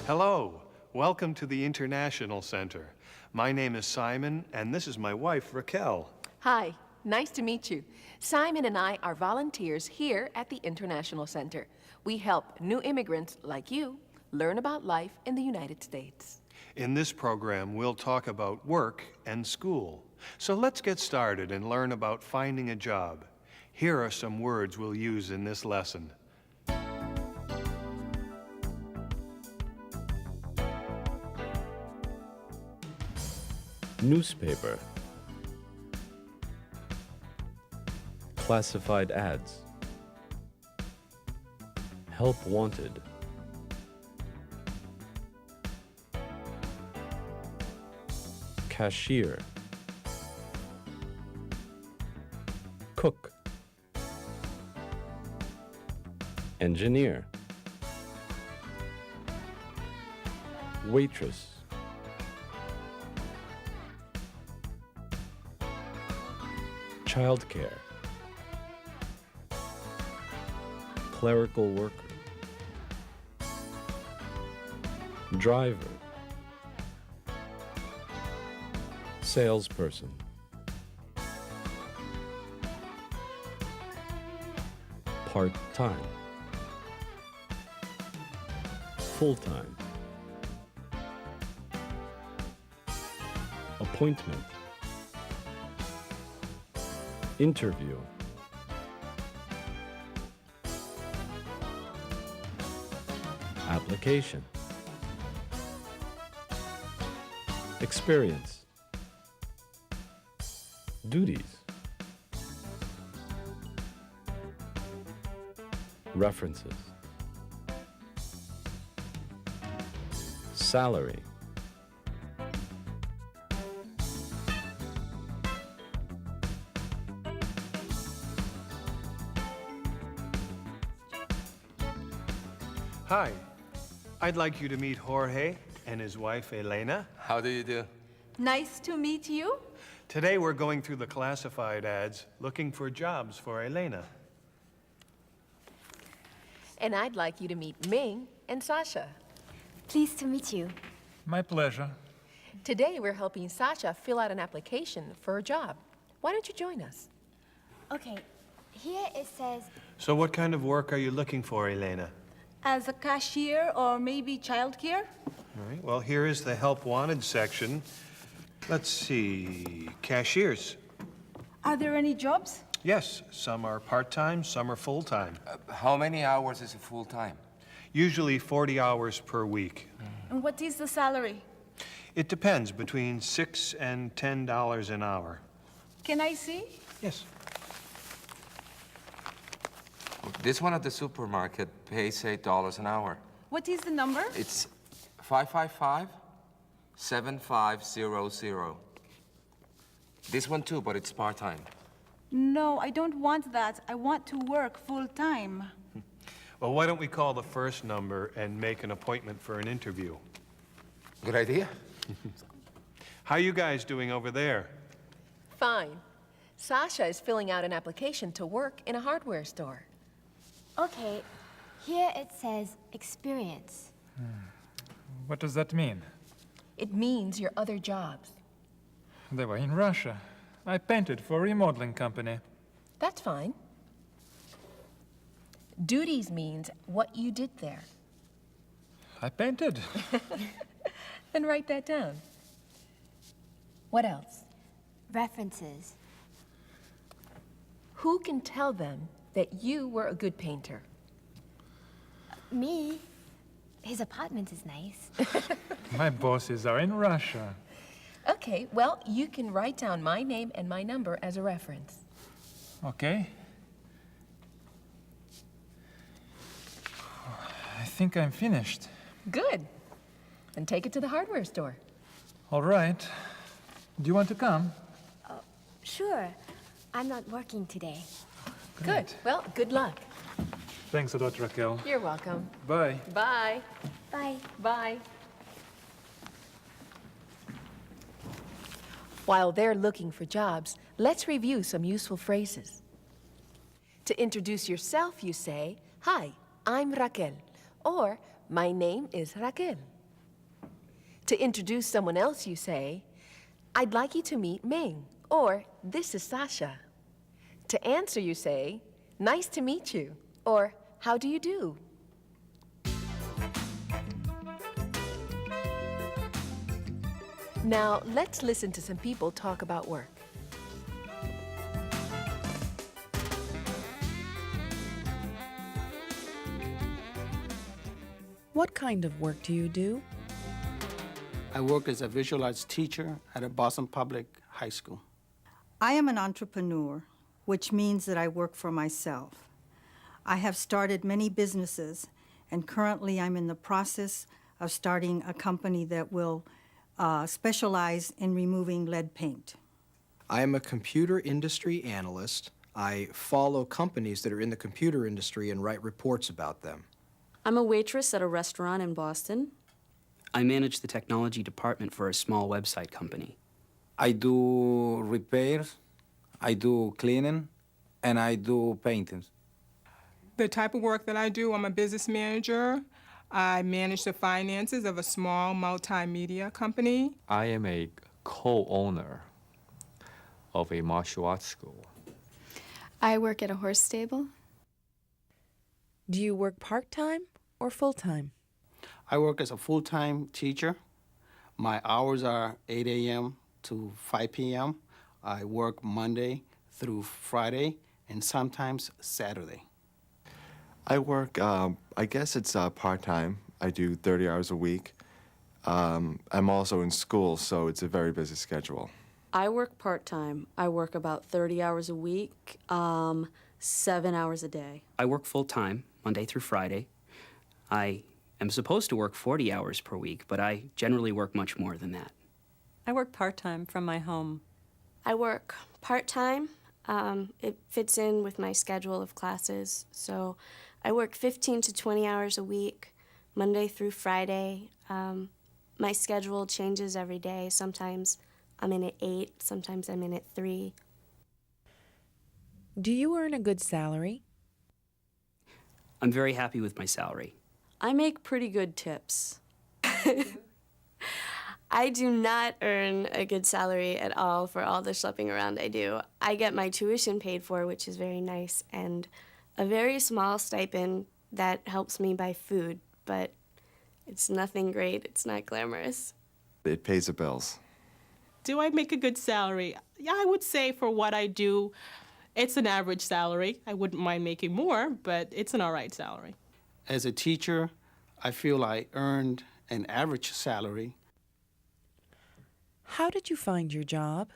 Hello, welcome to the International Center. My name is Simon, and this is my wife, Raquel. Hi, nice to meet you. Simon and I are volunteers here at the International Center. We help new immigrants like you learn about life in the United States. In this program, we'll talk about work and school. So let's get started and learn about finding a job. Here are some words we'll use in this lesson. Newspaper. Classified ads. Help wanted. Cashier. Cook. Engineer. Waitress. Childcare. Clerical worker. Driver. Salesperson. Part-time. Full-time. Appointment. Interview. Application. Experience. Duties. References. Salary. Hi, I'd like you to meet Jorge and his wife, Elena. How do you do? Nice to meet you. Today we're going through the classified ads looking for jobs for Elena. And I'd like you to meet Ming and Sasha. Pleased to meet you. My pleasure. Today we're helping Sasha fill out an application for a job. Why don't you join us? Okay, here it says, So what kind of work are you looking for, Elena? As a cashier or maybe childcare? All right, well, here is the Help Wanted section. Let's see, cashiers. Are there any jobs? Yes, some are part-time, some are full-time. How many hours is it full time? Usually 40 hours per week. And what is the salary? It depends, between $6 and $10 an hour. Can I see? Yes. This one at the supermarket pays $8 an hour. What is the number? It's 555-7500. This one too, but it's part-time. No, I don't want that. I want to work full time. Well, why don't we call the first number and make an appointment for an interview? Good idea. How you guys doing over there? Fine. Sasha is filling out an application to work in a hardware store. okay, here it says experience. What does that mean? It means your other jobs. They were in Russia. I painted for a remodeling company. That's fine. Duties means what you did there. I painted. Then write that down. What else? References. Who can tell them that you were a good painter? Me? His apartment is nice. My bosses are in Russia. Okay, well, you can write down my name and my number as a reference. Okay. I think I'm finished. Good. Then take it to the hardware store. All right. Do you want to come? Sure, I'm not working today. Good. Well, good luck. Thanks a lot, Raquel. You're welcome. Bye. Bye. Bye. Bye. While they're looking for jobs, let's review some useful phrases. To introduce yourself, you say, "Hi, I'm Raquel," or "My name is Raquel." To introduce someone else, you say, I'd like you to meet Ming, or this is Sasha. To answer, you say, nice to meet you, or how do you do? Now, let's listen to some people talk about work. What kind of work do you do? I work as a visual arts teacher at a Boston Public High School. I am an entrepreneur, which means that I work for myself. I have started many businesses, and currently I'm in the process of starting a company that will specialize in removing lead paint. I am a computer industry analyst. I follow companies that are in the computer industry and write reports about them. I'm a waitress at a restaurant in Boston. I manage the technology department for a small website company. I do repairs, I do cleaning, and I do paintings. The type of work that I do, I'm a business manager. I manage the finances of a small multimedia company. I am a co-owner of a martial arts school. I work at a horse stable. Do you work part-time or full-time? I work as a full-time teacher. My hours are 8 a.m. to 5 p.m. I work Monday through Friday and sometimes Saturday. I work, I guess it's part-time. I do 30 hours a week. I'm also in school, so it's a very busy schedule. I work part-time. I work about 30 hours a week, 7 hours a day. I work full-time, Monday through Friday. I am supposed to work 40 hours per week, but I generally work much more than that. I work part-time from my home. I work part-time. It fits in with my schedule of classes, so I work 15 to 20 hours a week, Monday through Friday. My schedule changes every day. Sometimes I'm in at 8, sometimes I'm in at 3. Do you earn a good salary? I'm very happy with my salary. I make pretty good tips. I do not earn a good salary at all for all the schlepping around I do. I get my tuition paid for, which is very nice, and a very small stipend that helps me buy food, but it's nothing great. It's not glamorous. It pays the bills. Do I make a good salary? Yeah, I would say for what I do, it's an average salary. I wouldn't mind making more, but it's an all right salary. As a teacher, I feel I earned an average salary. How did you find your job?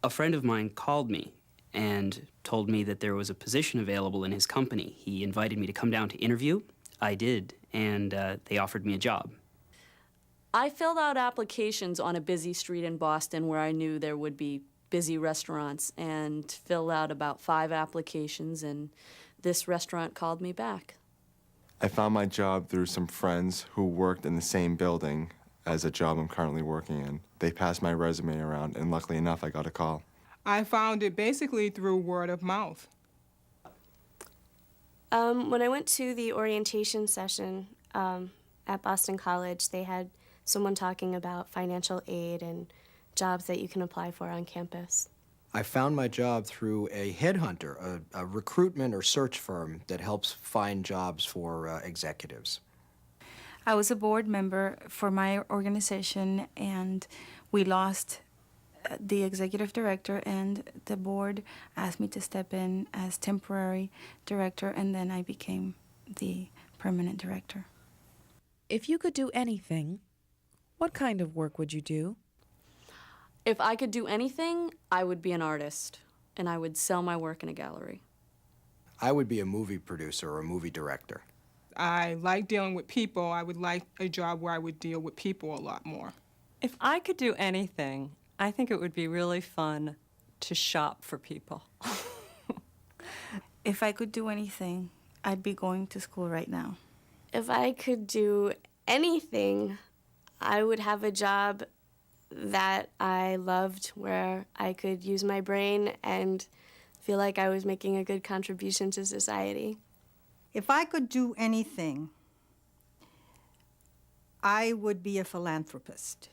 A friend of mine called me and told me that there was a position available in his company. He invited me to come down to interview. I did, and they offered me a job. I filled out applications on a busy street in Boston where I knew there would be busy restaurants, and filled out about 5 applications, and this restaurant called me back. I found my job through some friends who worked in the same building as a job I'm currently working in. They passed my resume around, and luckily enough, I got a call. I found it basically through word of mouth. When I went to the orientation session at Boston College, they had someone talking about financial aid and jobs that you can apply for on campus. I found my job through a headhunter, a recruitment or search firm that helps find jobs for executives. I was a board member for my organization, and we lost the executive director, and the board asked me to step in as temporary director, and then I became the permanent director. If you could do anything, what kind of work would you do? If I could do anything, I would be an artist, and I would sell my work in a gallery. I would be a movie producer or a movie director. I like dealing with people. I would like a job where I would deal with people a lot more. If I could do anything, I think it would be really fun to shop for people. If I could do anything, I'd be going to school right now. If I could do anything, I would have a job that I loved, where I could use my brain and feel like I was making a good contribution to society. If I could do anything, I would be a philanthropist,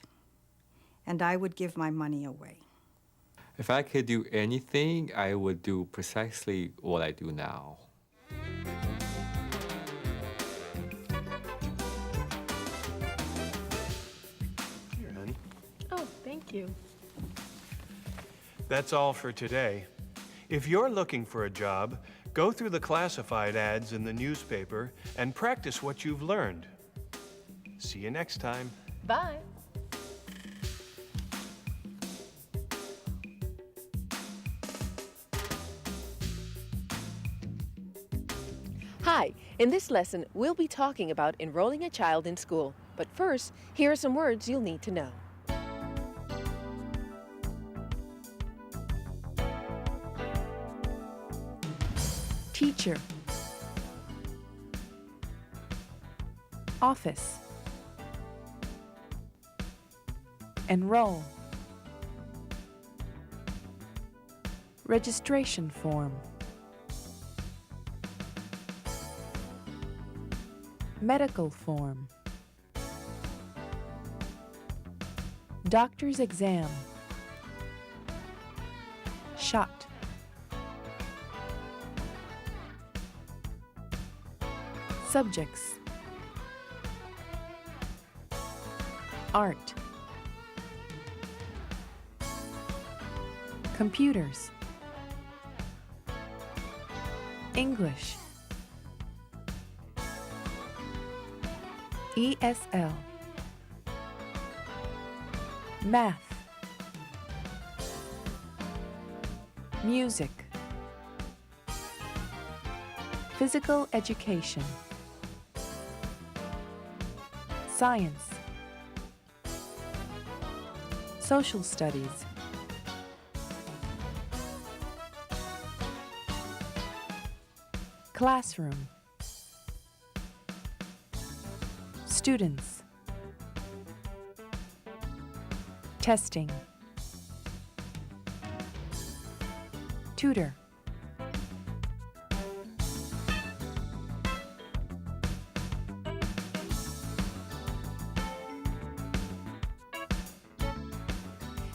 and I would give my money away. If I could do anything, I would do precisely what I do now. Here, honey. Oh, thank you. That's all for today. If you're looking for a job, go through the classified ads in the newspaper and practice what you've learned. See you next time. Bye. Hi, in this lesson, we'll be talking about enrolling a child in school. But first, here are some words you'll need to know. Teacher. Office. Enroll. Registration form. Medical form. Doctor's exam. Shot. Subjects. Art. Computers. English. ESL. Math. Music. Physical education. Science. Social studies. Classroom. Students. Testing. Tutor.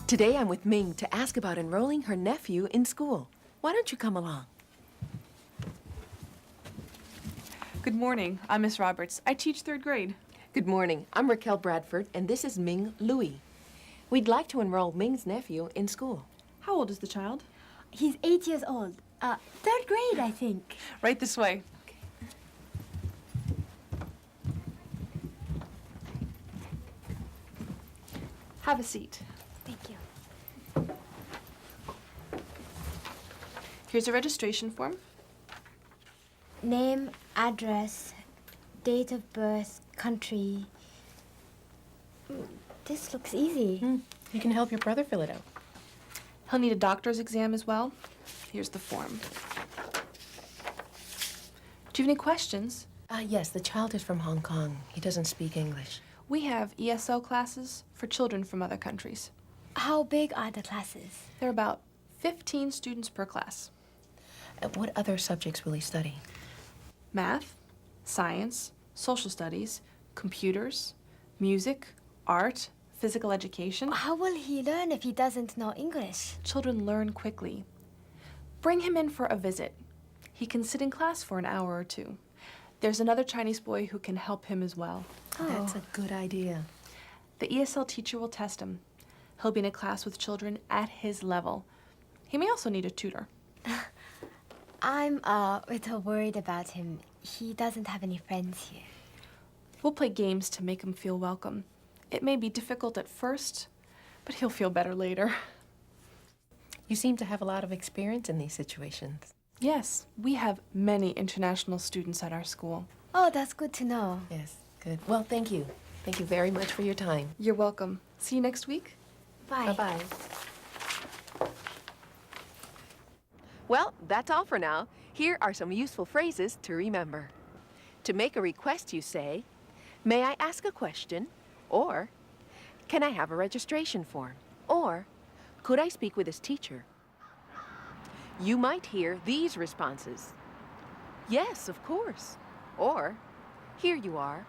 Today I'm with Ming to ask about enrolling her nephew in school. Why don't you come along? Good morning. I'm Miss Roberts. I teach 3rd grade. Good morning. I'm Raquel Bradford, and this is Ming Louie. We'd like to enroll Ming's nephew in school. How old is the child? He's 8 years old. 3rd grade, I think. Right this way. Have a seat. Thank you. Here's a registration form. Name, address, date of birth, country. This looks easy. You can help your brother fill it out. He'll need a doctor's exam as well. Here's the form. Do you have any questions? Yes, the child is from Hong Kong. He doesn't speak English. We have ESL classes for children from other countries. How big are the classes? There are about 15 students per class. What other subjects will he study? Math, science, social studies, computers, music, art, physical education. How will he learn if he doesn't know English? Children learn quickly. Bring him in for a visit. He can sit in class for an hour or two. There's another Chinese boy who can help him as well. That's a good idea. The ESL teacher will test him. He'll be in a class with children at his level. He may also need a tutor. I'm a little worried about him. He doesn't have any friends here. We'll play games to make him feel welcome. It may be difficult at first, but he'll feel better later. You seem to have a lot of experience in these situations. Yes, we have many international students at our school. Oh, that's good to know. Yes, good. Well, thank you. Thank you very much for your time. You're welcome. See you next week. Bye. Bye-bye. Well, that's all for now. Here are some useful phrases to remember. To make a request, you say, "May I ask a question?" Or, "Can I have a registration form?" Or, "Could I speak with his teacher?" You might hear these responses. "Yes, of course." Or, "Here you are."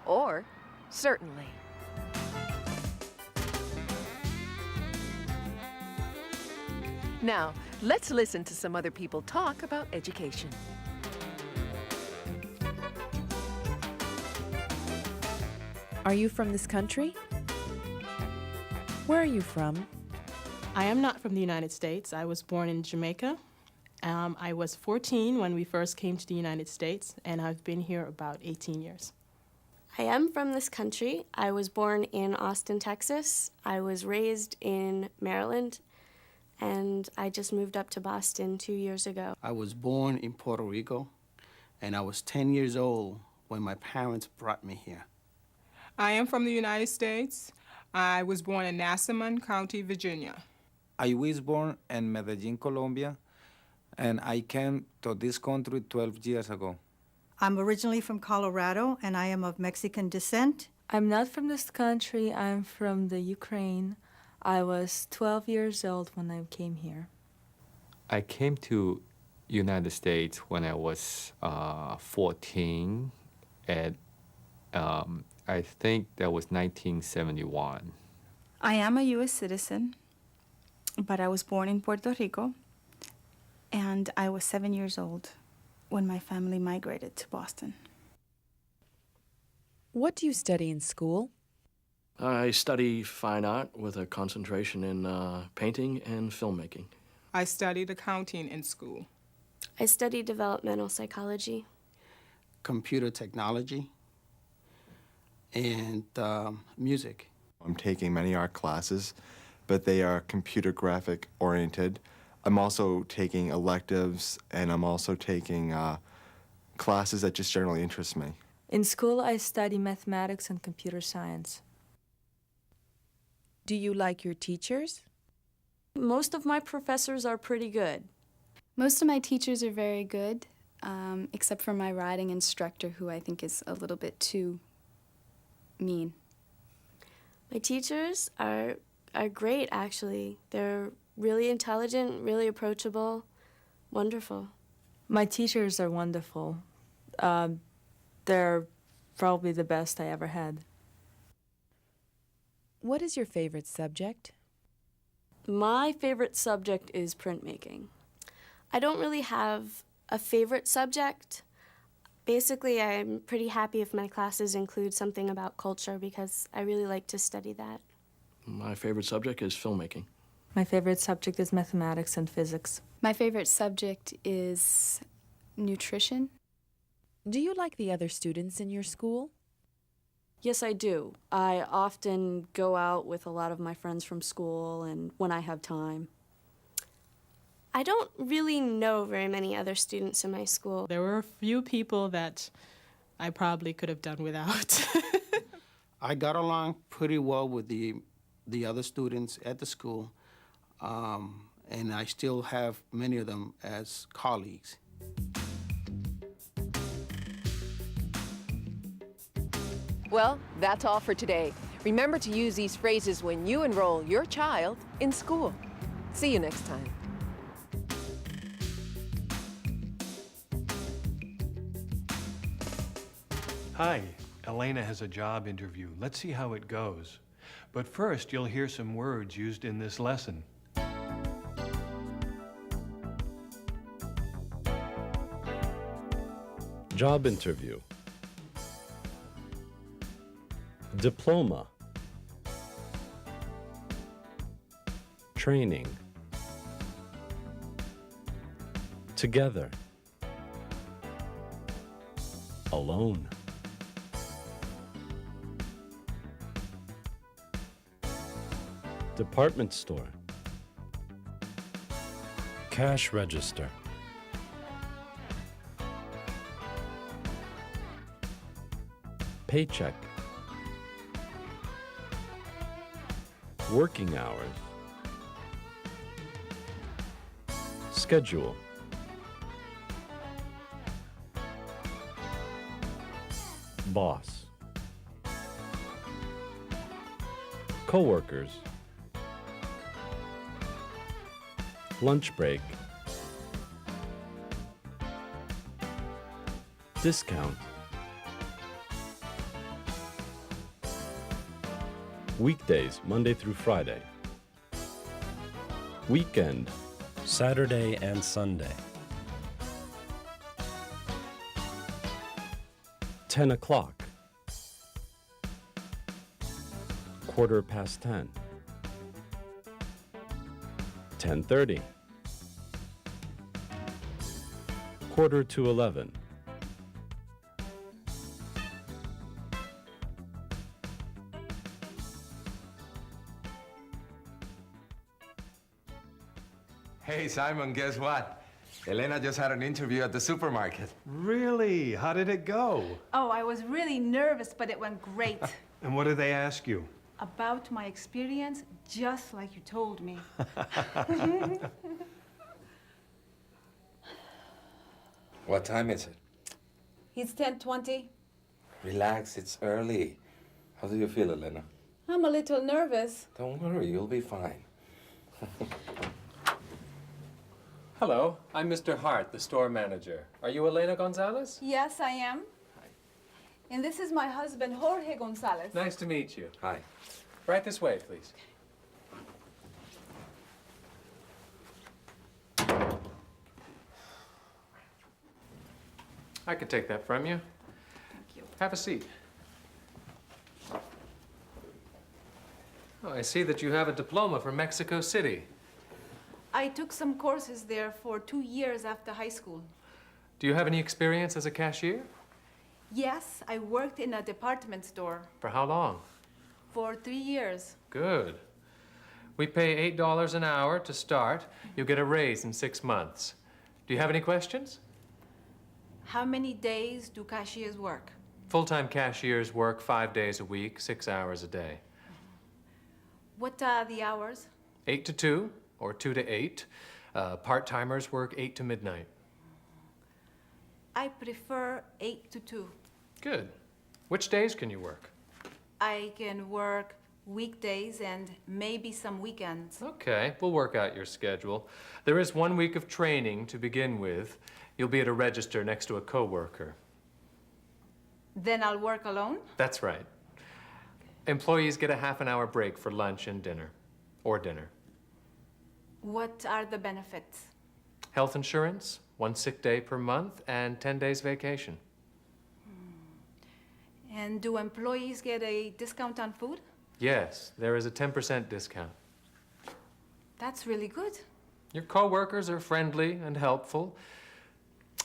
Or, Certainly. Now, let's listen to some other people talk about education. Are you from this country? Where are you from? I am not from the United States. I was born in Jamaica. I was 14 when we first came to the United States, and I've been here about 18 years. I am from this country. I was born in Austin, Texas. I was raised in Maryland, and I just moved up to Boston 2 years ago. I was born in Puerto Rico, and I was 10 years old when my parents brought me here. I am from the United States. I was born in Nassau County, Virginia. I was born in Medellin, Colombia, and I came to this country 12 years ago. I'm originally from Colorado, and I am of Mexican descent. I'm not from this country. I'm from the Ukraine. I was 12 years old when I came here. I came to United States when I was 14 at I think that was 1971. I am a U.S. citizen, but I was born in Puerto Rico, and I was 7 years old when my family migrated to Boston. What do you study in school? I study fine art with a concentration in painting and filmmaking. I studied accounting in school. I study developmental psychology. Computer technology and music. I'm taking many art classes, but they are computer graphic oriented. I'm also taking electives, and I'm also taking classes that just generally interest me. In school, I study mathematics and computer science. Do you like your teachers? Most of my professors are pretty good. Most of my teachers are very good, except for my riding instructor, who I think is a little bit too mean. My teachers are great, actually. They're really intelligent, really approachable, wonderful. My teachers are wonderful. They're probably the best I ever had. What is your favorite subject? My favorite subject is printmaking. I don't really have a favorite subject. Basically, I'm pretty happy if my classes include something about culture because I really like to study that. My favorite subject is filmmaking. My favorite subject is mathematics and physics. My favorite subject is nutrition. Do you like the other students in your school? Yes, I do. I often go out with a lot of my friends from school and when I have time. I don't really know very many other students in my school. There were a few people that I probably could have done without. I got along pretty well with the other students at the school, and I still have many of them as colleagues. Well, that's all for today. Remember to use these phrases when you enroll your child in school. See you next time. Hi, Elena has a job interview. Let's see how it goes. But first, you'll hear some words used in this lesson. Job interview. Diploma. Training. Together. Alone. Department store. Cash register. Paycheck. Working hours. Schedule. Boss. Coworkers. Lunch break. Discount. Weekdays, Monday through Friday. Weekend, Saturday and Sunday. 10 o'clock. 10:15. 10:30. 10:45. Hey, Simon, guess what? Elena just had an interview at the supermarket. Really? How did it go? Oh, I was really nervous, but it went great. And what did they ask you? About my experience, just like you told me. What time is it? It's 10:20. Relax, it's early. How do you feel, Elena? I'm a little nervous. Don't worry, you'll be fine. Hello, I'm Mr. Hart, the store manager. Are you Elena Gonzalez? Yes, I am. And this is my husband, Jorge Gonzalez. Nice to meet you. Hi. Right this way, please. I could take that from you. Thank you. Have a seat. Oh, I see that you have a diploma from Mexico City. I took some courses there for 2 years after high school. Do you have any experience as a cashier? Yes, I worked in a department store For how long? for 3 years. Good. We pay $8 an hour to start. You'll get a raise in 6 months. Do you have any questions? How many days do cashiers work? Full-time cashiers work 5 days a week, 6 hours a day. What are the hours? 8 to 2 or 2 to 8. Part-timers work 8 to midnight. I prefer 8 to 2. Good. Which days can you work? I can work weekdays and maybe some weekends. Okay, we'll work out your schedule. There is 1 week of training to begin with. You'll be at a register next to a coworker. Then I'll work alone? That's right. Employees get a half an hour break for lunch and dinner, or dinner. What are the benefits? Health insurance, 1 sick day per month, and 10 days vacation. And do employees get a discount on food? Yes, there is a 10% discount. That's really good. Your coworkers are friendly and helpful,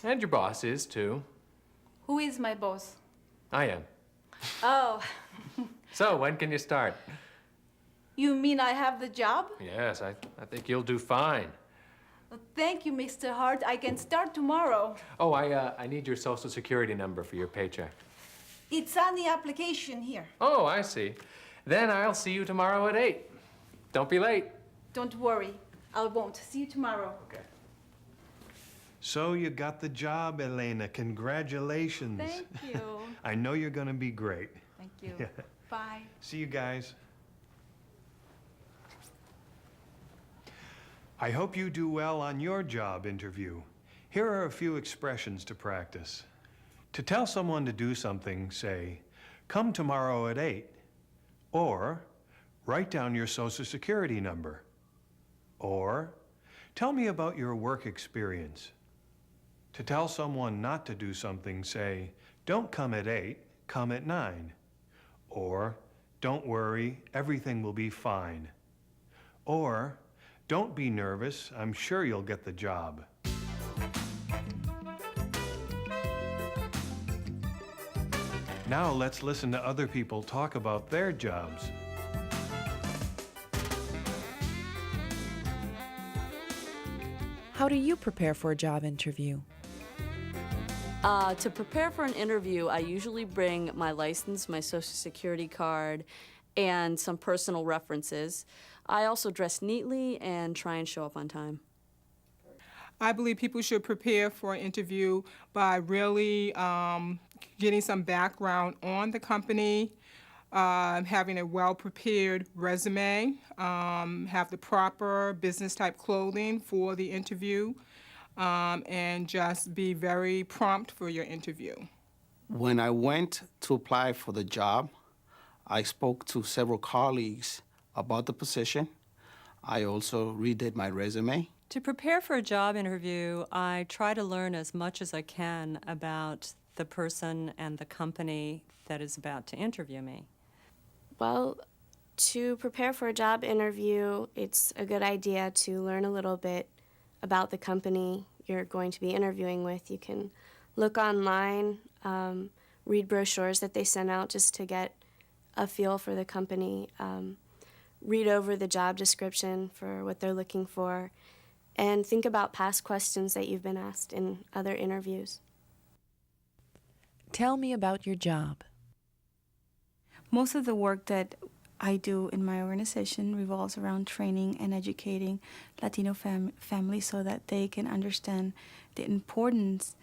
and your boss is too. Who is my boss? I am. Oh, So, when can you start? you mean I have the job? Yes, I think you'll do fine. Well, thank you, Mr. Hart. I can start tomorrow. Oh, I need your social security number for your paycheck. It's on the application here. Oh, I see. Then I'll see you tomorrow at 8. Don't be late. Don't worry. I won't. See you tomorrow. Okay. So you got the job, Elena. Congratulations. Thank you. I know you're going to be great. Thank you. Yeah. Bye. See you guys. I hope you do well on your job interview. Here are a few expressions to practice. To tell someone to do something, say, "Come tomorrow at 8." Or, "Write down your social security number." Or, "Tell me about your work experience." To tell someone not to do something, say, "Don't come at 8, come at 9." Or, "Don't worry, everything will be fine." Or, "Don't be nervous, I'm sure you'll get the job." Now let's listen to other people talk about their jobs. How do you prepare for a job interview? To prepare for an interview, I usually bring my license, my social security card, and some personal references. I also dress neatly and try and show up on time. I believe people should prepare for an interview by really getting some background on the company, having a well-prepared resume, have the proper business-type clothing for the interview, and just be very prompt for your interview. When I went to apply for the job, I spoke to several colleagues about the position. I also redid my resume. To prepare for a job interview, I try to learn as much as I can about the person and the company that is about to interview me. Well, to prepare for a job interview, it's a good idea to learn a little bit about the company you're going to be interviewing with. You can look online, read brochures that they send out just to get a feel for the company, read over the job description for what they're looking for, and think about past questions that you've been asked in other interviews. Tell me about your job. Most of the work that I do in my organization revolves around training and educating Latino families so that they can understand the importance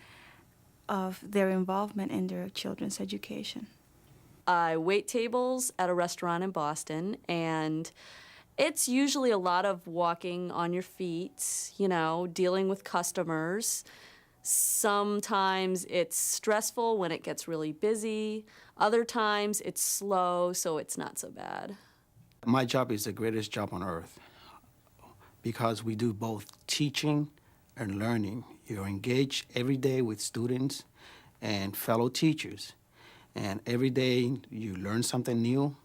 of their involvement in their children's education. I wait tables at a restaurant in Boston, and it's usually a lot of walking on your feet, you know, dealing with customers. Sometimes it's stressful when it gets really busy. Other times it's slow, so it's not so bad. My job is the greatest job on earth because we do both teaching and learning. You're engaged every day with students and fellow teachers. And every day you learn something new,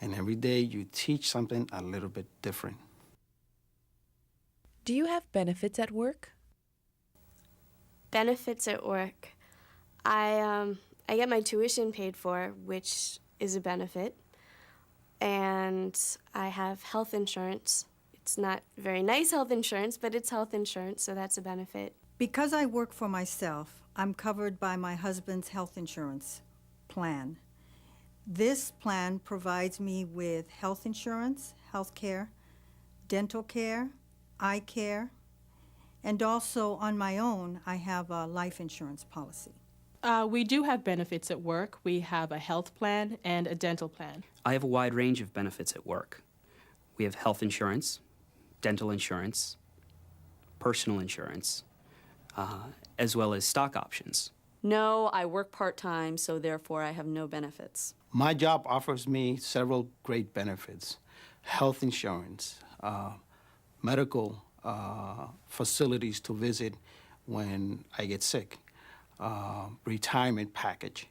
and every day you teach something a little bit different. Do you have benefits at work? Benefits at work. I get my tuition paid for, which is a benefit. And I have health insurance. It's not very nice health insurance, but it's health insurance, so that's a benefit. Because I work for myself, I'm covered by my husband's health insurance plan. This plan provides me with health insurance, health care, dental care, eye care, and also on my own, I have a life insurance policy. We do have benefits at work. We have a health plan and a dental plan. I have a wide range of benefits at work. We have health insurance, dental insurance, personal insurance, as well as stock options. No, I work part-time, so therefore I have no benefits. My job offers me several great benefits. Health insurance, medical facilities to visit when I get sick, retirement package,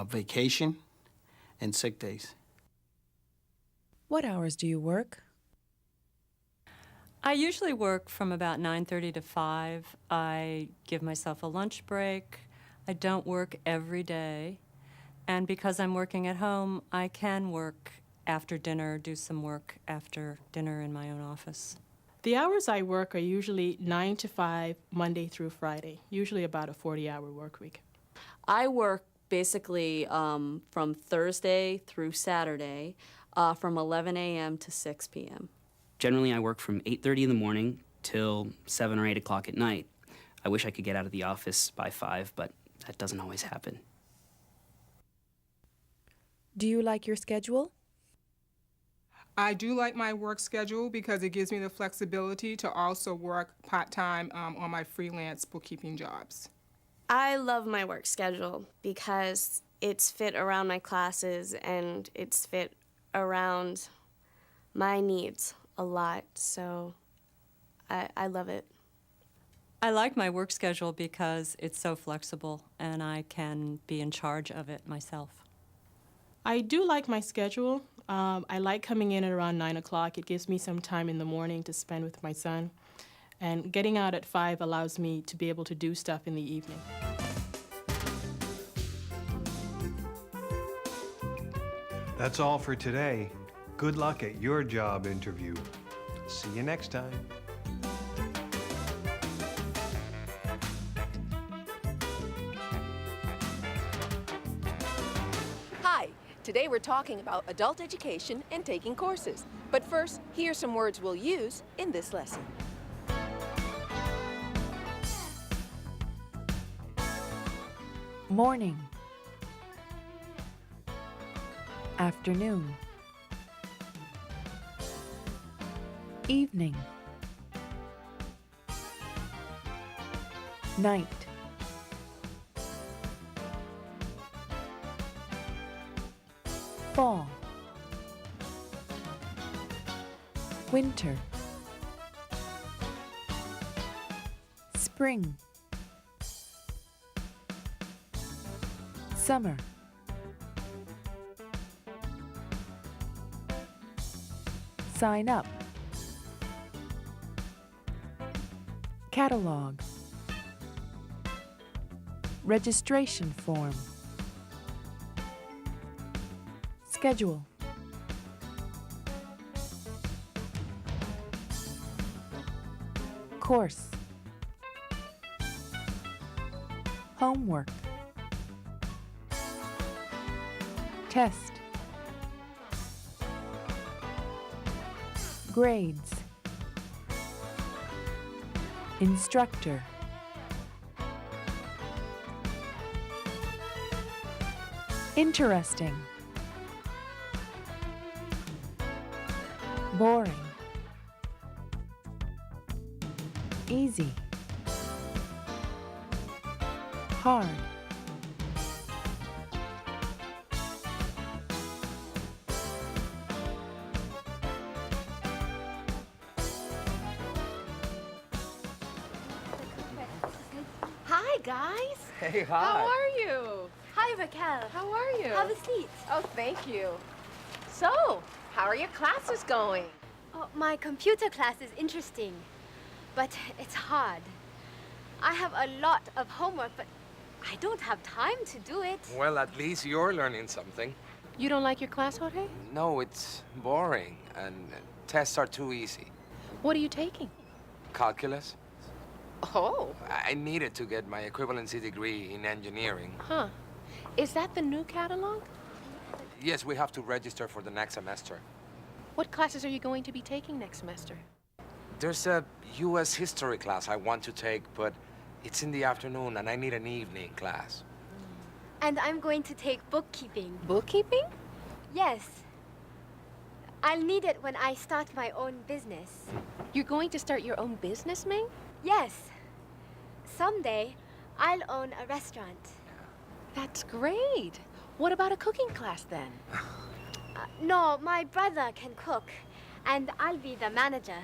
vacation, and sick days. What hours do you work? I usually work from about 9:30 to 5. I give myself a lunch break. I don't work every day. And because I'm working at home, I can work after dinner, do some work after dinner in my own office. The hours I work are usually 9 to 5, Monday through Friday, usually about a 40-hour work week. I work basically from Thursday through Saturday from 11 a.m. to 6 p.m. Generally, I work from 8:30 in the morning till 7 or 8 o'clock at night. I wish I could get out of the office by 5, but that doesn't always happen. Do you like your schedule? I do like my work schedule because it gives me the flexibility to also work part-time on my freelance bookkeeping jobs. I love my work schedule because it's fit around my classes and it's fit around my needs a lot, so I love it. I like my work schedule because it's so flexible and I can be in charge of it myself. I do like my schedule. I like coming in at around 9 o'clock. It gives me some time in the morning to spend with my son. And getting out at 5 allows me to be able to do stuff in the evening. That's all for today. Good luck at your job interview. See you next time. Hi, today we're talking about adult education and taking courses. But first, here's some words we'll use in this lesson. Morning. Afternoon. Evening. Night. Fall. Winter. Spring. Summer. Sign up. Catalog. Registration form. Schedule. Course. Homework. Test. Grades. Instructor. Interesting. Boring. Easy. Hard. Hi, guys. Hey, How hi. are you? Hi, Raquel. How are you? Have a seat. Oh, thank you. So, how are your classes going? Oh, my computer class is interesting, but it's hard. I have a lot of homework, but I don't have time to do it. Well, at least you're learning something. You don't like your class, Jorge? No, it's boring, and tests are too easy. What are you taking? Calculus? Oh. I needed to get my equivalency degree in engineering. Huh. Is that the new catalog? Yes, we have to register for the next semester. What classes are you going to be taking next semester? There's a U.S. history class I want to take, but it's in the afternoon, and I need an evening class. And I'm going to take bookkeeping. Bookkeeping? Yes. I'll need it when I start my own business. You're going to start your own business, Ming? Yes. Someday, I'll own a restaurant. That's great. What about a cooking class then? No, my brother can cook, and I'll be the manager.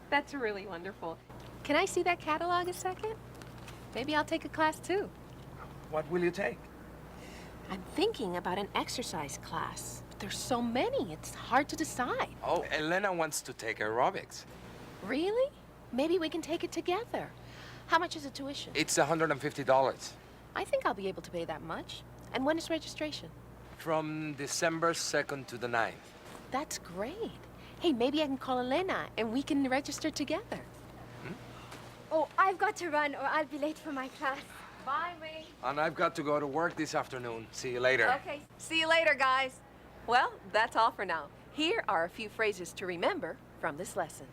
That's really wonderful. Can I see that catalog a second? Maybe I'll take a class too. What will you take? I'm thinking about an exercise class, but there's so many, it's hard to decide. Oh, Elena wants to take aerobics. Really? Maybe we can take it together. How much is the tuition? It's $150. I think I'll be able to pay that much. And when is registration? From December 2nd to the 9th. That's great. Hey, maybe I can call Elena and we can register together. Oh, I've got to run or I'll be late for my class. Bye, Ming. And I've got to go to work this afternoon. See you later. Okay, see you later, guys. Well, that's all for now. Here are a few phrases to remember from this lesson.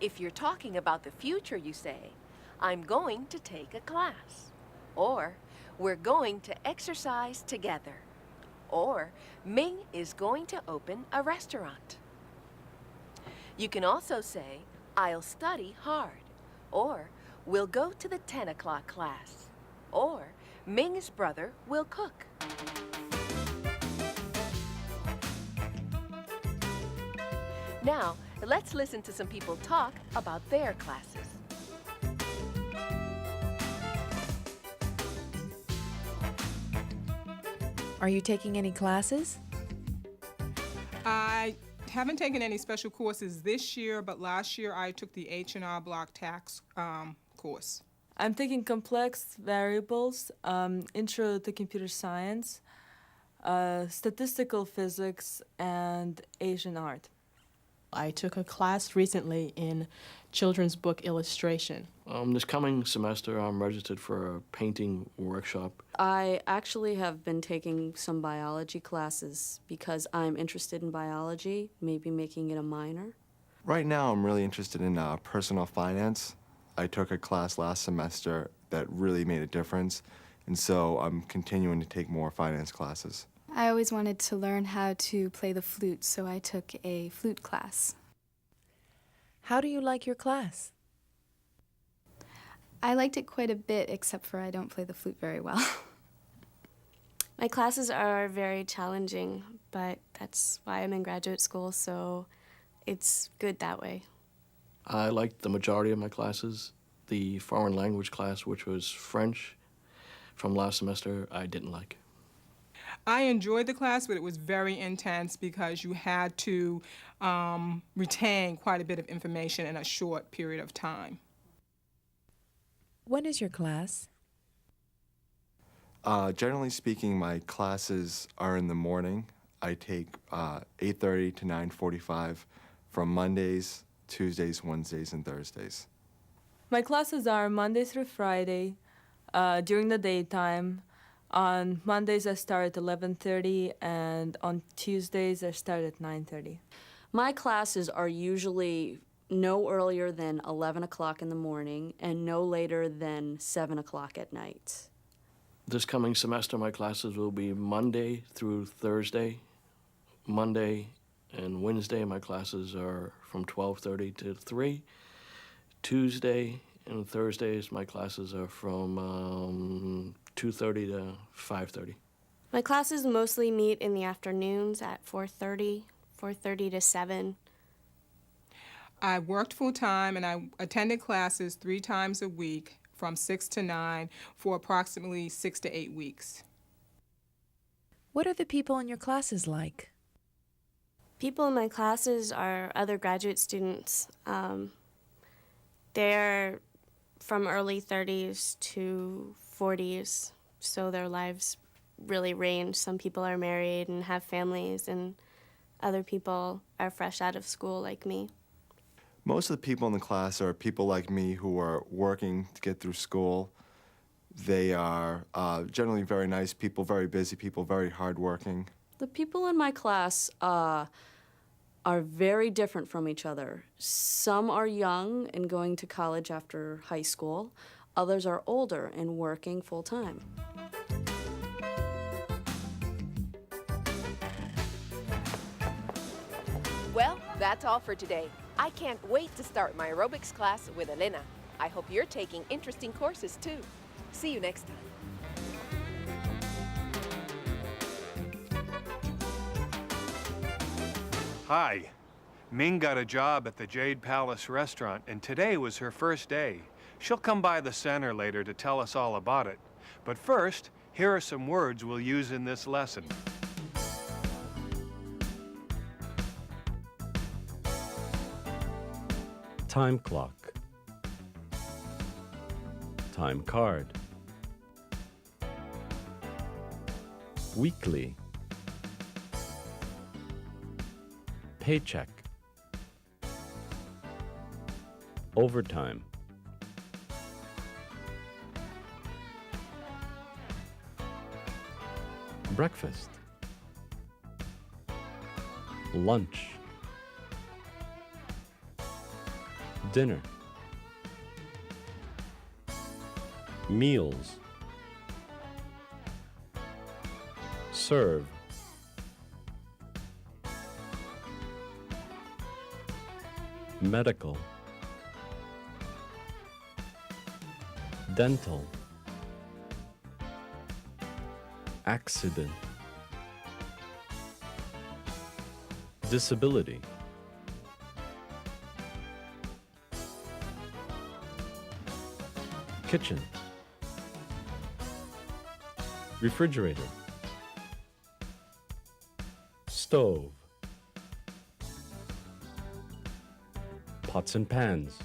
If you're talking about the future, you say, I'm going to take a class. Or, we're going to exercise together. Or, Ming is going to open a restaurant. You can also say, I'll study hard. Or, we'll go to the 10 o'clock class. Or, Ming's brother will cook. Now, let's listen to some people talk about their classes. Are you taking any classes? I haven't taken any special courses this year, but last year I took the H&R Block Tax course. I'm taking complex variables, intro to computer science, statistical physics, and Asian art. I took a class recently in children's book illustration. This coming semester, I'm registered for a painting workshop. I actually have been taking some biology classes because I'm interested in biology, maybe making it a minor. Right now, I'm really interested in personal finance. I took a class last semester that really made a difference, and so I'm continuing to take more finance classes. I always wanted to learn how to play the flute, so I took a flute class. How do you like your class? I liked it quite a bit, except for I don't play the flute very well. My classes are very challenging, but that's why I'm in graduate school, so it's good that way. I liked the majority of my classes. The foreign language class, which was French, from last semester, I didn't like. I enjoyed the class, but it was very intense because you had to retain quite a bit of information in a short period of time. When is your class? Generally speaking, my classes are in the morning. I take 8:30 to 9:45 from Mondays, Tuesdays, Wednesdays, and Thursdays. My classes are Monday through Friday during the daytime. On Mondays, I start at 11:30, and on Tuesdays, I start at 9:30. My classes are usually no earlier than 11 o'clock in the morning and no later than 7 o'clock at night. This coming semester, my classes will be Monday through Thursday. Monday and Wednesday, my classes are from 12:30 to 3. Tuesday and Thursdays, my classes are from 2:30 to 5:30. My classes mostly meet in the afternoons at 4:30 to 7. I worked full-time and I attended classes 3 times a week from 6 to 9 for approximately 6 to 8 weeks. What are the people in your classes like? People in my classes are other graduate students. They're from early 30s to 40s, so their lives really range. Some people are married and have families, and other people are fresh out of school like me. Most of the people in the class are people like me who are working to get through school. They are generally very nice people, very busy people, very hardworking. The people in my class are very different from each other. Some are young and going to college after high school. Others are older and working full-time. Well, that's all for today. I can't wait to start my aerobics class with Elena. I hope you're taking interesting courses too. See you next time. Hi. Ming got a job at the Jade Palace restaurant, and today was her first day. She'll come by the center later to tell us all about it. But first, here are some words we'll use in this lesson. Time clock. Time card. Weekly. Paycheck. Overtime. Breakfast. Lunch. Dinner. Meals. Serve. Medical. Dental. Accident. Disability. Kitchen. Refrigerator. Stove. Pots and pans.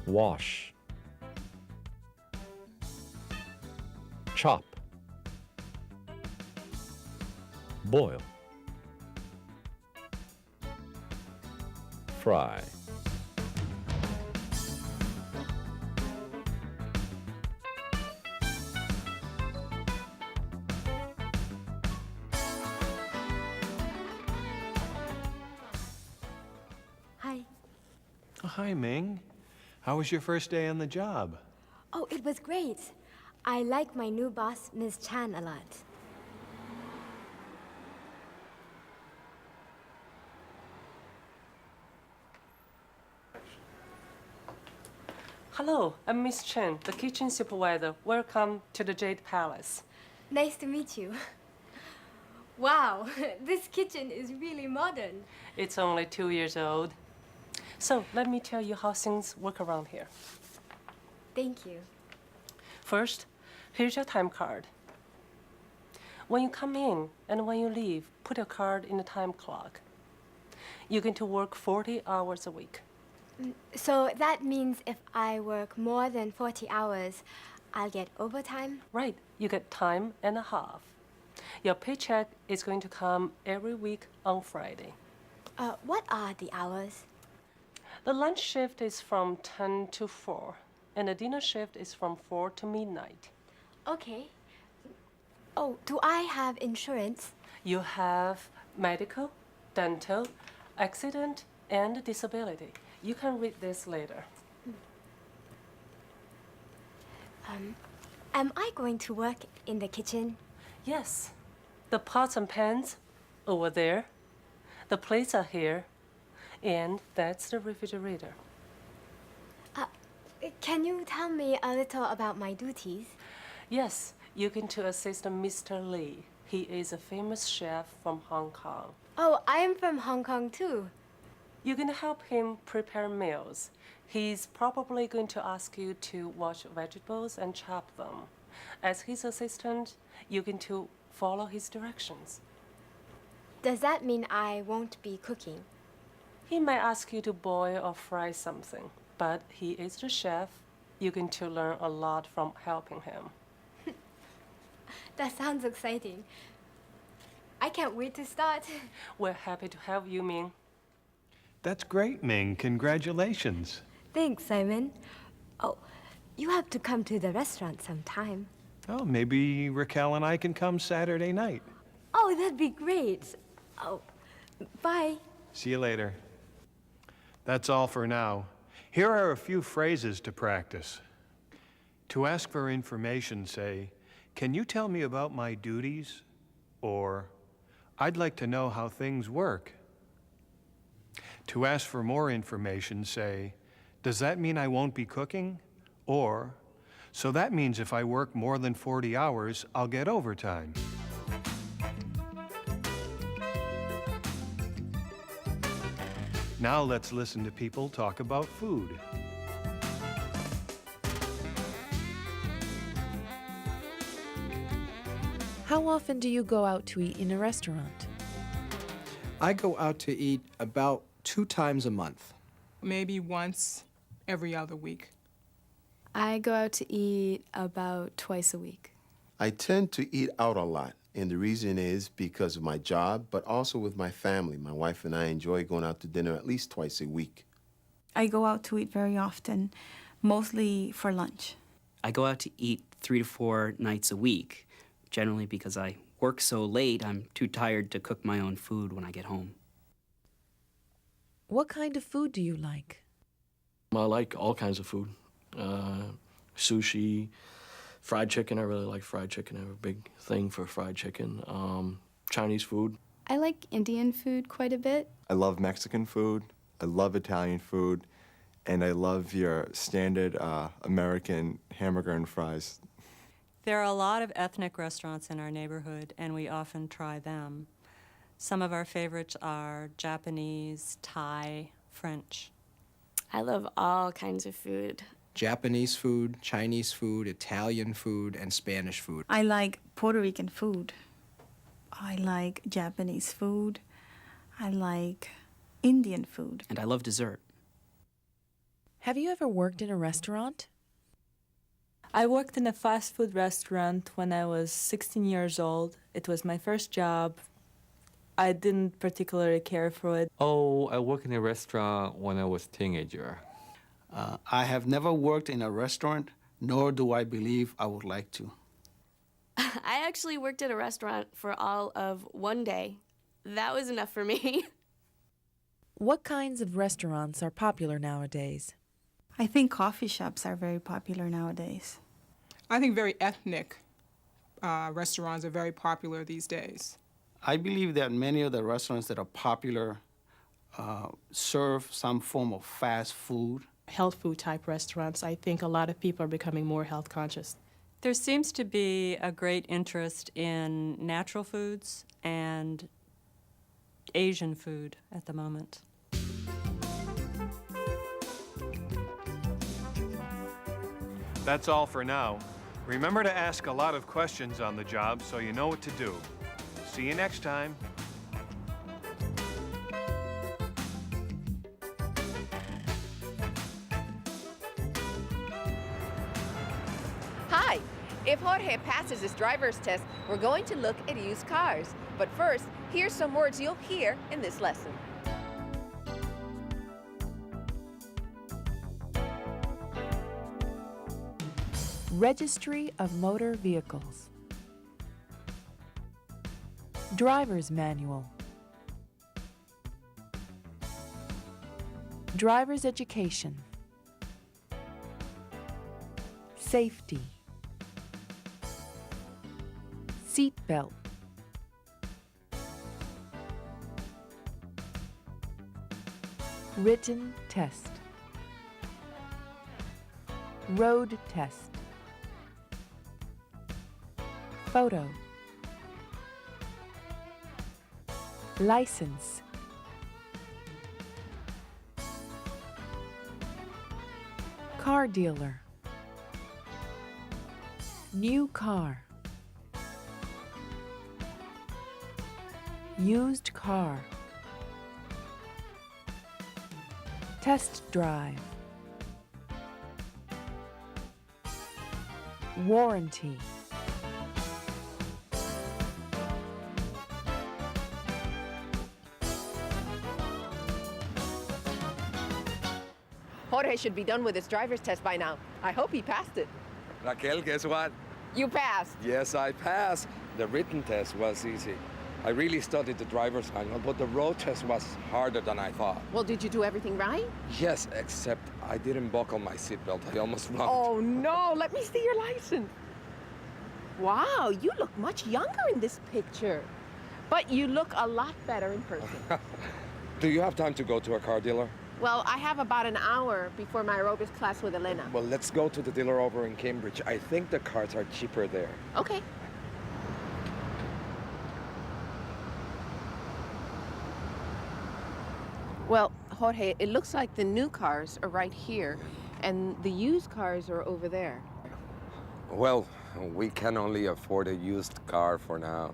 Wash. Chop. Boil. Fry. Hi. Oh, hi, Ming. How was your first day on the job? Oh, it was great. I like my new boss, Ms. Chan, a lot. Hello, I'm Miss Chen, the kitchen supervisor. Welcome to the Jade Palace. Nice to meet you. Wow, this kitchen is really modern. It's only 2 years old. So let me tell you how things work around here. Thank you. First, here's your time card. When you come in and when you leave, put your card in the time clock. You're going to work 40 hours a week. So that means if I work more than 40 hours, I'll get overtime? Right, you get time and a half. Your paycheck is going to come every week on Friday. What are the hours? The lunch shift is from 10 to 4, and the dinner shift is from 4 to midnight. Okay. Oh, do I have insurance? You have medical, dental, accident, and disability. You can read this later. Am I going to work in the kitchen? Yes. The pots and pans over there. The plates are here. And that's the refrigerator. Can you tell me a little about my duties? Yes, you're going to assist Mr. Lee. He is a famous chef from Hong Kong. Oh, I am from Hong Kong too. You're going to help him prepare meals. He's probably going to ask you to wash vegetables and chop them. As his assistant, you're going to follow his directions. Does that mean I won't be cooking? He might ask you to boil or fry something, but he is the chef. You're going to learn a lot from helping him. That sounds exciting. I can't wait to start. We're happy to have you, Ming. That's great, Ming. Congratulations. Thanks, Simon. Oh, you have to come to the restaurant sometime. Oh, maybe Raquel and I can come Saturday night. Oh, that'd be great. Oh, bye. See you later. That's all for now. Here are a few phrases to practice. To ask for information, say, "Can you tell me about my duties?" Or, "I'd like to know how things work." To ask for more information, say, "Does that mean I won't be cooking?" Or, "So that means if I work more than 40 hours, I'll get overtime." Now let's listen to people talk about food. How often do you go out to eat in a restaurant? I go out to eat about 2 times a month. Maybe once every other week. I go out to eat about twice a week. I tend to eat out a lot, and the reason is because of my job, but also with my family. My wife and I enjoy going out to dinner at least twice a week. I go out to eat very often, mostly for lunch. I go out to eat 3 to 4 nights a week, generally because I work so late I'm too tired to cook my own food when I get home. What kind of food do you like? I like all kinds of food. Sushi, fried chicken. I really like fried chicken. I have a big thing for fried chicken. Chinese food. I like Indian food quite a bit. I love Mexican food. I love Italian food. And I love your standard American hamburger and fries. There are a lot of ethnic restaurants in our neighborhood, and we often try them. Some of our favorites are Japanese, Thai, French. I love all kinds of food. Japanese food, Chinese food, Italian food, and Spanish food. I like Puerto Rican food. I like Japanese food. I like Indian food. And I love dessert. Have you ever worked in a restaurant? I worked in a fast food restaurant when I was 16 years old. It was my first job. I didn't particularly care for it. Oh, I worked in a restaurant when I was a teenager. I have never worked in a restaurant, nor do I believe I would like to. I actually worked at a restaurant for all of 1 day. That was enough for me. What kinds of restaurants are popular nowadays? I think coffee shops are very popular nowadays. I think very ethnic restaurants are very popular these days. I believe that many of the restaurants that are popular serve some form of fast food, health food type restaurants. I think a lot of people are becoming more health conscious. There seems to be a great interest in natural foods and Asian food at the moment. That's all for now. Remember to ask a lot of questions on the job so you know what to do. See you next time. Hi! If Jorge passes his driver's test, we're going to look at used cars. But first, here's some words you'll hear in this lesson. Registry of Motor Vehicles. Driver's Manual. Driver's Education. Safety. Seat belt. Written test. Road test. Photo. License. Car dealer. New car. Used car. Test drive. Warranty. Jorge should be done with his driver's test by now. I hope he passed it. Raquel, guess what? You passed. Yes, I passed. The written test was easy. I really studied the driver's manual, but the road test was harder than I thought. Well, did you do everything right? Yes, except I didn't buckle my seatbelt. I almost flunked. Oh, no. Let me see your license. Wow, you look much younger in this picture. But you look a lot better in person. Do you have time to go to a car dealer? Well, I have about an hour before my aerobics class with Elena. Well, let's go to the dealer over in Cambridge. I think the cars are cheaper there. Okay. Well, Jorge, it looks like the new cars are right here, and the used cars are over there. Well, we can only afford a used car for now.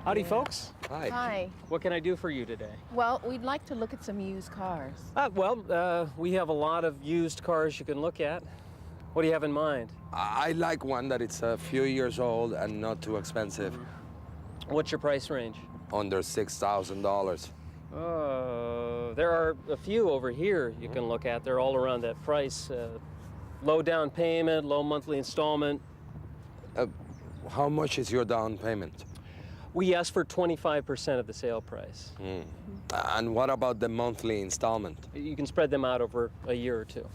Howdy, folks. Hi. Hi. What can I do for you today? Well, we'd like to look at some used cars. We have a lot of used cars you can look at. What do you have in mind? I like one that it's a few years old and not too expensive. What's your price range? Under $6,000. There are a few over here you can look at. They're all around that price. Low down payment, low monthly installment. How much is your down payment? We ask for 25% of the sale price. And what about the monthly installment? You can spread them out over a year or two.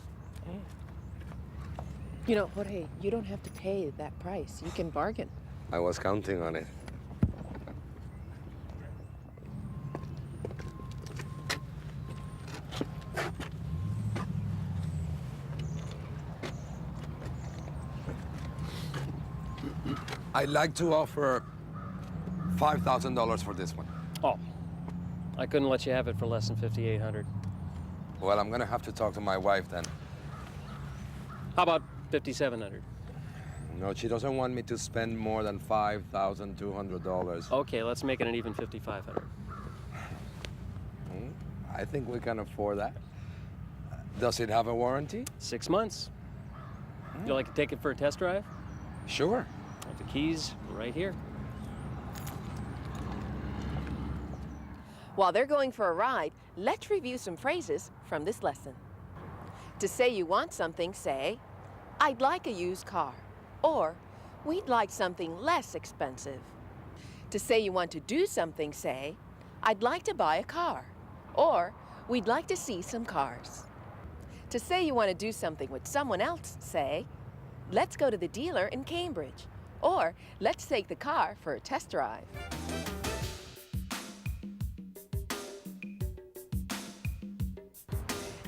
You know, Jorge, you don't have to pay that price. You can bargain. I was counting on it. I'd like to offer $5,000 for this one. Oh, I couldn't let you have it for less than $5,800. Well, I'm gonna have to talk to my wife then. How about $5,700? No, she doesn't want me to spend more than $5,200. Okay, let's make it an even $5,500. I think we can afford that. Does it have a warranty? 6 months. You'd like to take it for a test drive? Sure. The keys right here. While they're going for a ride, let's review some phrases from this lesson. To say you want something, say, I'd like a used car, or we'd like something less expensive. To say you want to do something, say, I'd like to buy a car, or we'd like to see some cars. To say you want to do something with someone else, say, let's go to the dealer in Cambridge, or let's take the car for a test drive.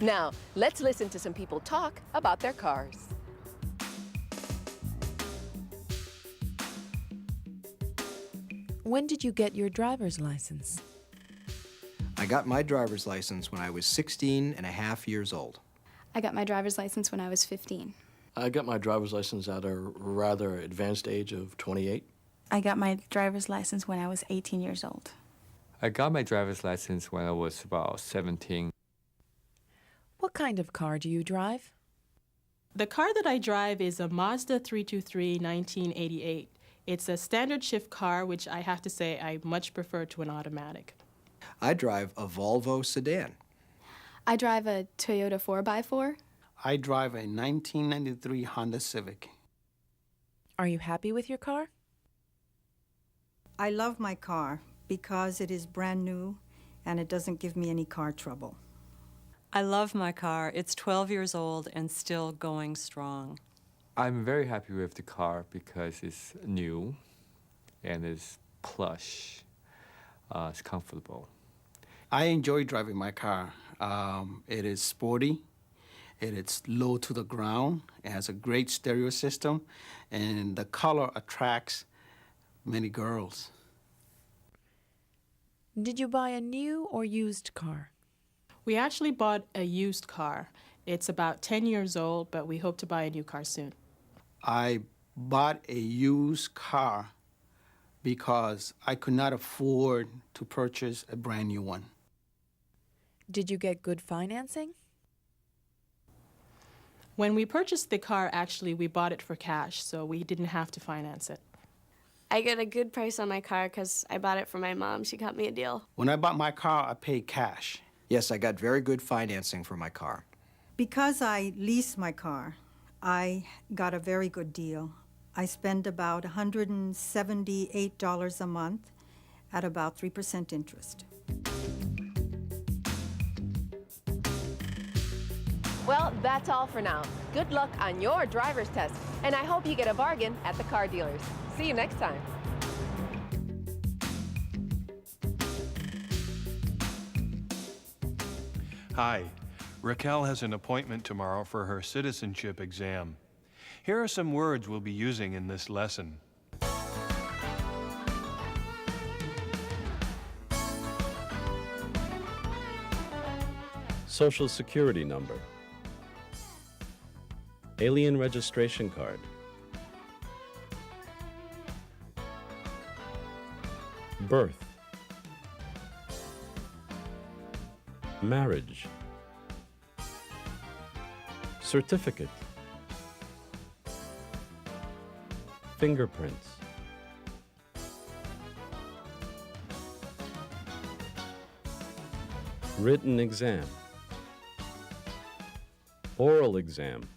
Now, let's listen to some people talk about their cars. When did you get your driver's license? I got my driver's license when I was 16 and a half years old. I got my driver's license when I was 15. I got my driver's license at a rather advanced age of 28. I got my driver's license when I was 18 years old. I got my driver's license when I was about 17. What kind of car do you drive? The car that I drive is a Mazda 323 1988. It's a standard shift car, which I have to say I much prefer to an automatic. I drive a Volvo sedan. I drive a Toyota 4x4. I drive a 1993 Honda Civic. Are you happy with your car? I love my car because it is brand new and it doesn't give me any car trouble. I love my car. It's 12 years old and still going strong. I'm very happy with the car because it's new and it's plush. It's comfortable. I enjoy driving my car. It is sporty. It is low to the ground. It has a great stereo system, and the color attracts many girls. Did you buy a new or used car? We actually bought a used car. It's about 10 years old, but we hope to buy a new car soon. I bought a used car because I could not afford to purchase a brand new one. Did you get good financing? When we purchased the car, actually, we bought it for cash, so we didn't have to finance it. I got a good price on my car because I bought it for my mom. She got me a deal. When I bought my car, I paid cash. Yes, I got very good financing for my car. Because I lease my car, I got a very good deal. I spend about $178 a month at about 3% interest. Well, that's all for now. Good luck on your driver's test, and I hope you get a bargain at the car dealers. See you next time. Hi, Raquel has an appointment tomorrow for her citizenship exam. Here are some words we'll be using in this lesson. Social Security number. Alien registration card. Birth. Marriage. Certificate. Fingerprints. Written exam. Oral exam.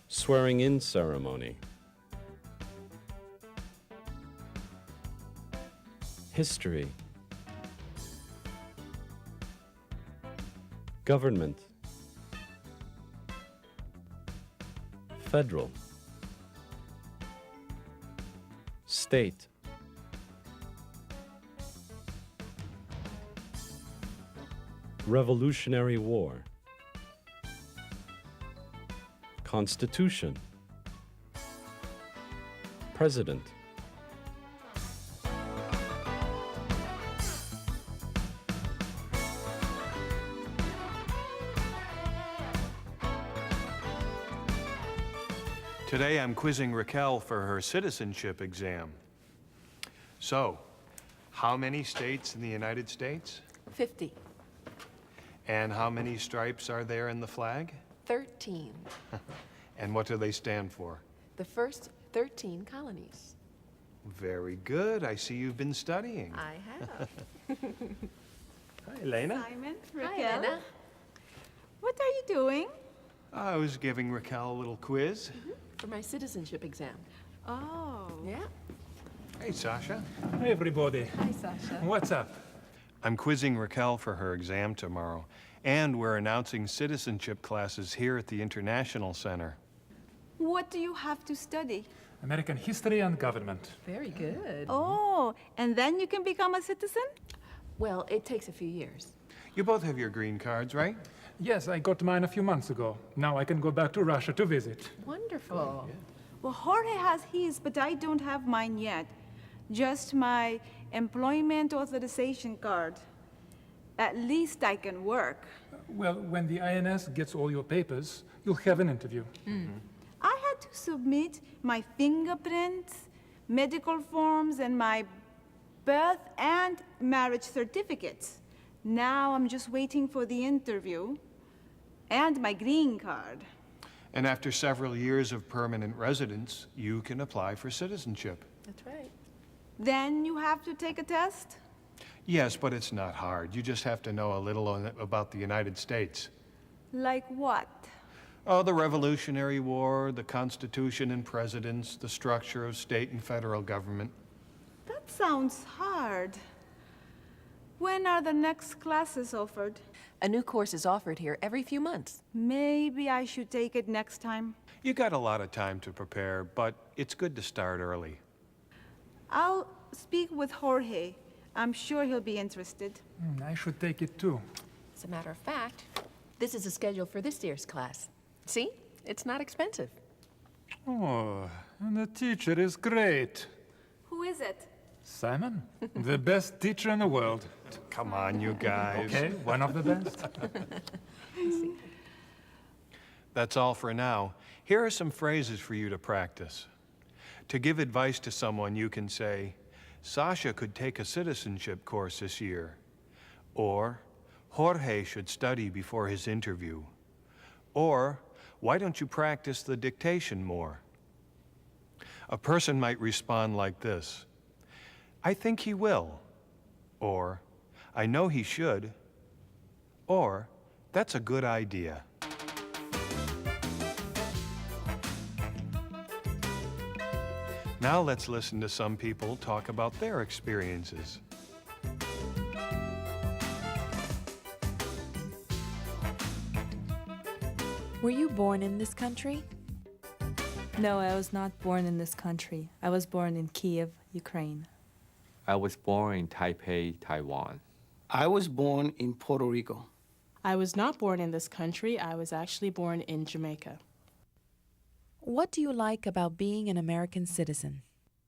Swearing-in ceremony. History. Government. Federal. State. Revolutionary War. Constitution. President. Today I'm quizzing Raquel for her citizenship exam. So, how many states in the United States? 50. And how many stripes are there in the flag? 13. And what do they stand for? The first 13 colonies. Very good. I see you've been studying. I have. Hi, Elena. Simon, Hi, Raquel. Elena. What are you doing? I was giving Raquel a little quiz. For my citizenship exam. Oh. Yeah. Hey, Sasha. Hey, everybody. Hi, Sasha. What's up? I'm quizzing Raquel for her exam tomorrow, and we're announcing citizenship classes here at the International Center. What do you have to study? American history and government. Very good. Oh, and then you can become a citizen? Well, it takes a few years. You both have your green cards, right? Yes, I got mine a few months ago. Now I can go back to Russia to visit. Wonderful. Well, Jorge has his, but I don't have mine yet. Just my employment authorization card. At least I can work. Well, when the INS gets all your papers, you'll have an interview. I had to submit my fingerprints, medical forms, and my birth and marriage certificates. Now I'm just waiting for the interview and my green card. And after several years of permanent residence, you can apply for citizenship. That's right. Then you have to take a test? Yes, but it's not hard. You just have to know a little about the United States. Like what? Oh, the Revolutionary War, the Constitution and presidents, the structure of state and federal government. That sounds hard. When are the next classes offered? A new course is offered here every few months. Maybe I should take it next time. You got a lot of time to prepare, but it's good to start early. I'll speak with Jorge. I'm sure he'll be interested. I should take it too. As a matter of fact, this is a schedule for this year's class. See? It's not expensive. Oh, and the teacher is great. Who is it? Simon, the best teacher in the world. Come on, you guys. Okay, one of the best. That's all for now. Here are some phrases for you to practice. To give advice to someone, you can say, Sasha could take a citizenship course this year. Or, Jorge should study before his interview. Or, why don't you practice the dictation more? A person might respond like this. I think he will. Or, I know he should. Or, that's a good idea. Now let's listen to some people talk about their experiences. Were you born in this country? No, I was not born in this country. I was born in Kiev, Ukraine. I was born in Taipei, Taiwan. I was born in Puerto Rico. I was not born in this country. I was actually born in Jamaica. What do you like about being an American citizen?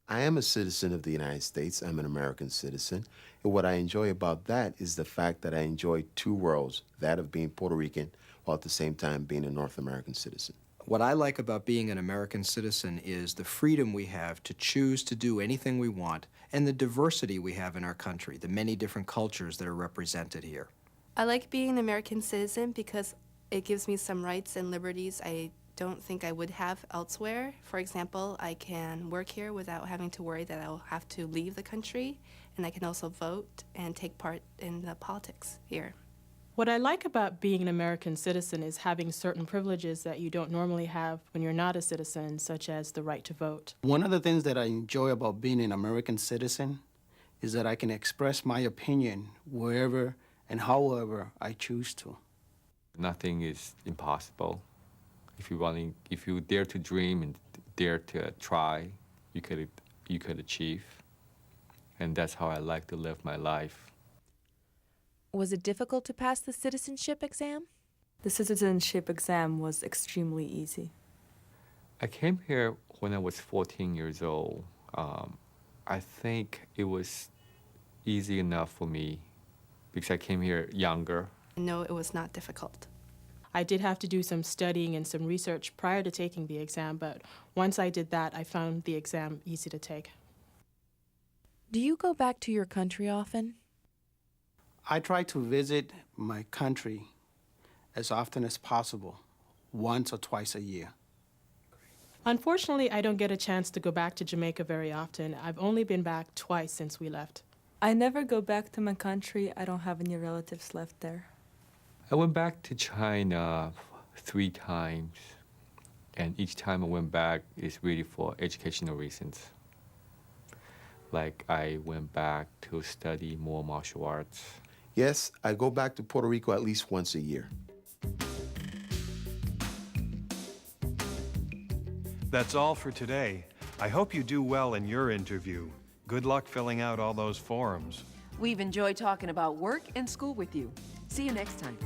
I am a citizen of the United States. I'm an American citizen. And what I enjoy about that is the fact that I enjoy two worlds, that of being Puerto Rican, while at the same time being a North American citizen. What I like about being an American citizen is the freedom we have to choose to do anything we want and the diversity we have in our country, the many different cultures that are represented here. I like being an American citizen because it gives me some rights and liberties I don't think I would have elsewhere. For example, I can work here without having to worry that I'll have to leave the country, and I can also vote and take part in the politics here. What I like about being an American citizen is having certain privileges that you don't normally have when you're not a citizen, such as the right to vote. One of the things that I enjoy about being an American citizen is that I can express my opinion wherever and however I choose to. Nothing is impossible. If you dare to dream and dare to try, you could achieve. And that's how I like to live my life. Was it difficult to pass the citizenship exam? The citizenship exam was extremely easy. I came here when I was 14 years old. I think it was easy enough for me because I came here younger. No, it was not difficult. I did have to do some studying and some research prior to taking the exam, but once I did that, I found the exam easy to take. Do you go back to your country often? I try to visit my country as often as possible, once or twice a year. Unfortunately, I don't get a chance to go back to Jamaica very often. I've only been back twice since we left. I never go back to my country. I don't have any relatives left there. I went back to China 3 times, and each time I went back is really for educational reasons. Like I went back to study more martial arts. Yes, I go back to Puerto Rico at least once a year. That's all for today. I hope you do well in your interview. Good luck filling out all those forms. We've enjoyed talking about work and school with you. See you next time.